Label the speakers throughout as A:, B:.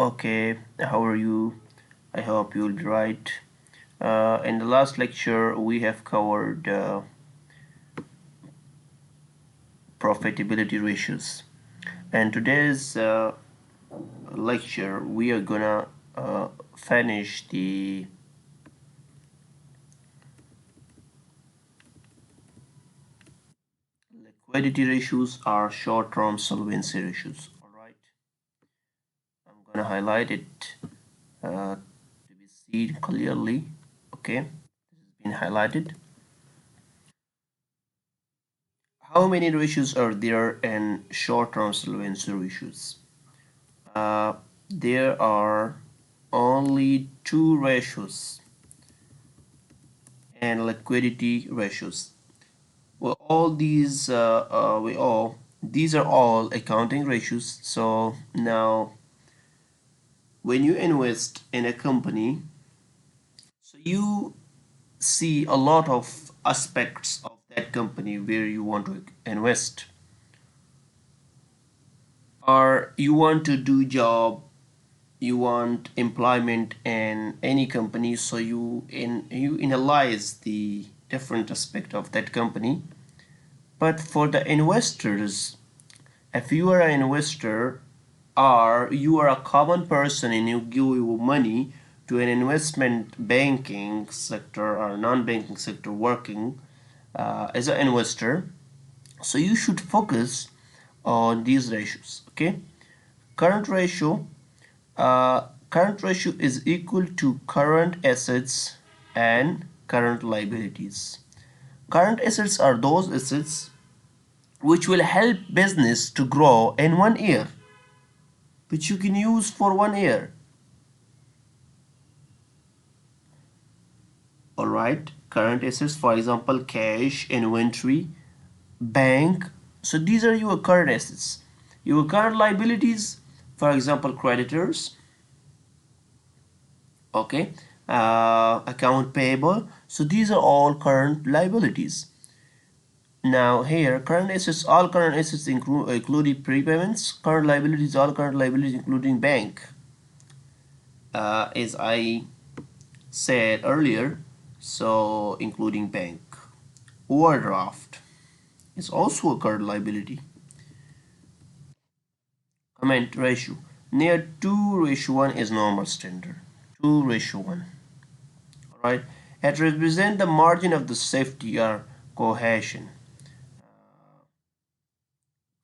A: Okay, how are you? I hope you'll be right. In the last lecture, we have covered profitability ratios, and today's lecture we are gonna finish the liquidity ratios or short-term solvency ratios. All right, I'm gonna highlight it to be seen clearly. Okay, this has been highlighted. How many ratios are there in short-term solvency ratios? Uh, there are only two ratios and liquidity ratios. Well, all these these are all accounting ratios. So now when you invest in a company, so you see a lot of aspects of that company where you want to invest, or you want to do job, you want employment in any company, so you analyze the different aspect of that company. But for the investors, if you are an investor or you are a common person and you give your money to an investment banking sector or non-banking sector working as an investor, so you should focus on these ratios. Okay, current ratio current ratio is equal to current assets and current liabilities. Current assets are those assets which will help business to grow in 1 year, which you can use for 1 year. All right, current assets, for example, cash, inventory, bank. So these are your current assets. Your current liabilities, for example, creditors, okay, account payable. So these are all current liabilities. Now here, current assets, all current assets including prepayments. Current liabilities, all current liabilities including bank. As I said earlier, so including bank. Overdraft is also a current liability. Comment ratio. Near 2 ratio 1 is normal standard. 2 ratio 1. Alright. It represents the margin of the safety or cohesion.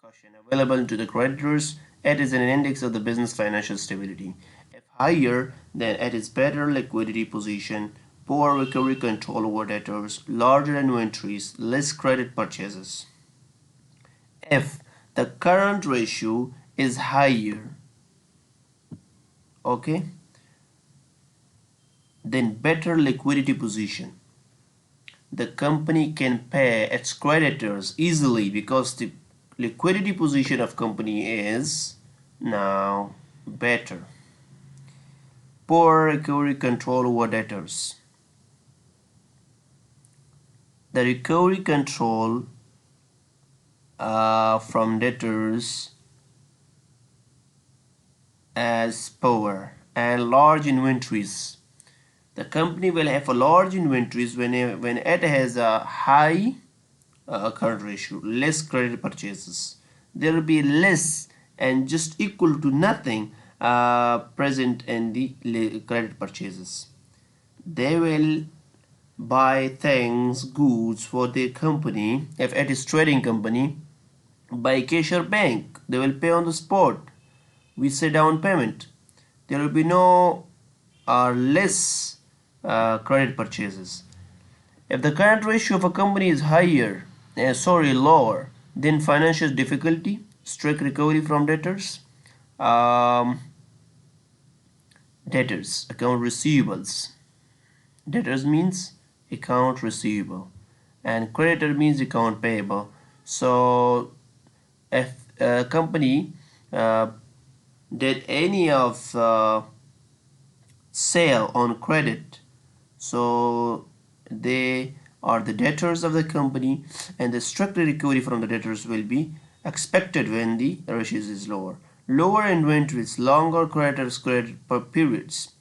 A: Caution available to the creditors. It is an index of the business financial stability. If higher, then it is better liquidity position, poor recovery control over debtors, larger inventories, less credit purchases. If the current ratio is higher, okay, then better liquidity position. The company can pay its creditors easily because the liquidity position of company is now better. Poor recovery control over debtors. The recovery control from debtors as poor, and large inventories. The company will have a large inventories when it has a high current ratio, less credit purchases. There will be less and just equal to nothing present in the credit purchases. They will buy things, goods for their company. If it is trading company, by cash or bank, they will pay on the spot. We say down payment. There will be no or less credit purchases. If the current ratio of a company is lower, then financial difficulty, strict recovery from debtors, um, account receivables. Debtors means account receivable, and creditor means account payable. So if a company uh, did any of sale on credit, so they are the debtors of the company, and the strict recovery from the debtors will be expected when the ratio is lower. lower inventories, longer creditors credit per periods.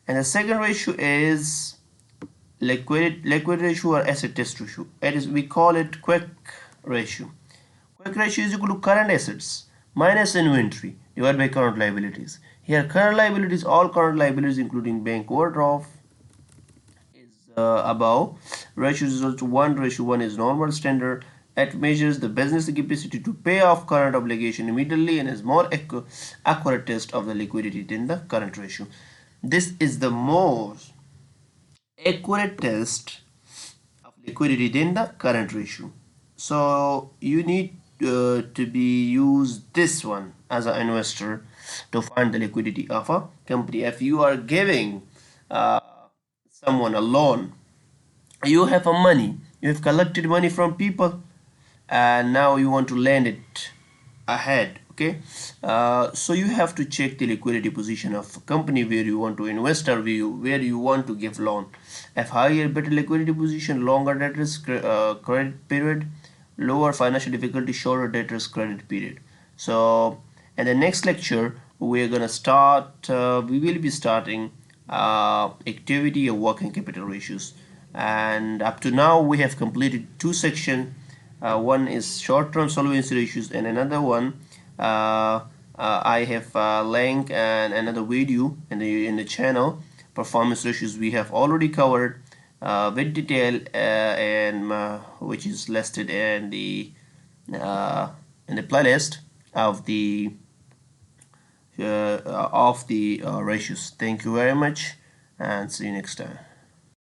A: And the second ratio is liquid ratio or asset test ratio. It is, we call it quick ratio. Quick ratio is equal to current assets minus inventory divided by current liabilities. Here current liabilities, all current liabilities including bank overdraft is above. Ratio is also 1:1 is normal standard. It measures the business capacity to pay off current obligation immediately and is more accurate test of the liquidity than the current ratio. This is the most accurate test of liquidity than the current ratio. So you need to be use this one as an investor to find the liquidity of a company. If you are giving uh, someone a loan, you have a money, you have collected money from people, and now you want to lend it ahead. Okay, so you have to check the liquidity position of a company where you want to invest or where you want to give loan. If higher better liquidity position, longer debtors credit period, lower financial difficulty, shorter debtors credit period. So in the next lecture we're gonna start we will be starting activity of working capital ratios, and up to now we have completed two sections. One is short-term solvency ratios, and another one I have a link and another video in the channel. Performance ratios we have already covered with detail, and which is listed in the playlist of the ratios. Thank you very much, and see you next time.